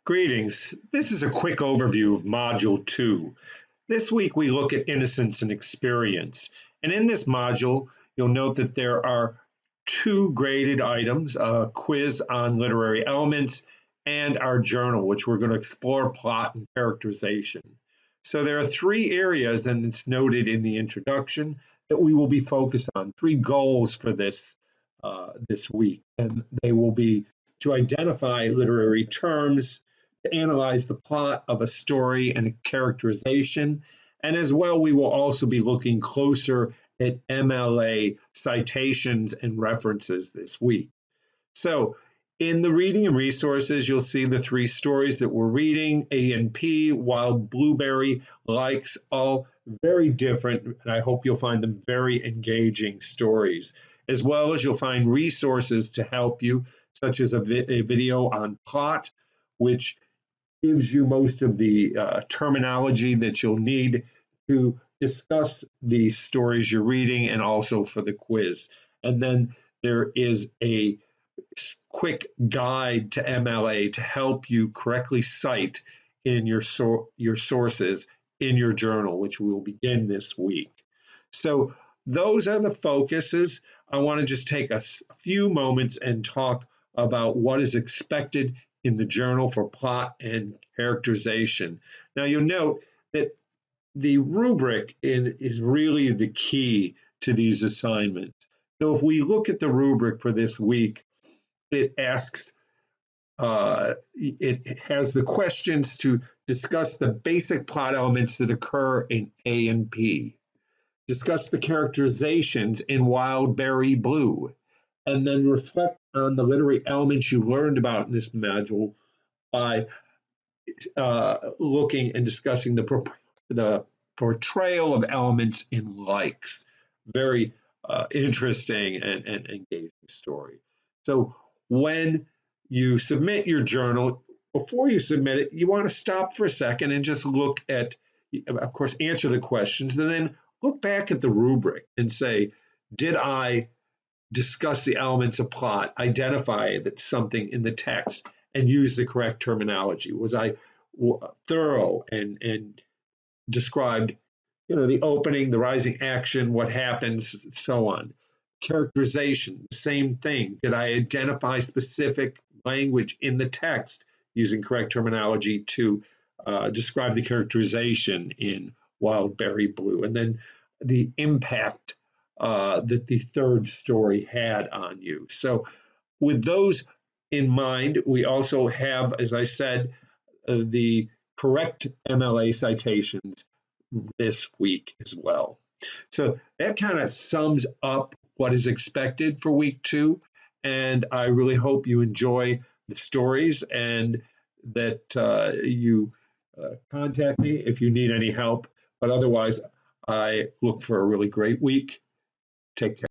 Greetings. This is a quick overview of Module 2. This week we look at innocence and experience. And in this module, you'll note that there are two graded items, a quiz on literary elements and our journal, which we're going to explore plot and characterization. So there are three areas, and it's noted in the introduction, that we will be focused on, three goals for this week. And they will be to identify literary terms, to analyze the plot of a story and a characterization, and as well we will also be looking closer at MLA citations and references this week. So in the reading and resources, you'll see the three stories that we're reading, A and P, Wild Blueberry, Likes, all very different, and I hope you'll find them very engaging stories, as well as you'll find resources to help you, such as a video on plot, which gives you most of the terminology that you'll need to discuss the stories you're reading and also for the quiz. And then there is a quick guide to MLA to help you correctly cite in your sources in your journal, which we will begin this week. So those are the focuses. I want to just take a few moments and talk about what is expected in the journal for plot and characterization. Now you'll note that the rubric is really the key to these assignments. So if we look at the rubric for this week, it asks, it has the questions to discuss the basic plot elements that occur in A and P, discuss the characterizations in Wild Berry Blue, and then reflect on the literary elements you learned about in this module by looking and discussing the portrayal of elements in Likes. Very interesting and engaging story. So when you submit your journal, before you submit it, you want to stop for a second and just look at, of course, answer the questions, and then look back at the rubric and say, did I discuss the elements of plot, identify that something in the text, and use the correct terminology? Was I thorough and described, the opening, the rising action, what happens, so on? Characterization, same thing. Did I identify specific language in the text using correct terminology to describe the characterization in Wild Berry Blue? And then the impact that the third story had on you. So with those in mind, we also have, as I said, the correct MLA citations this week as well. So that kind of sums up what is expected for week 2. And I really hope you enjoy the stories and that you contact me if you need any help. But otherwise, I look for a really great week. Take care.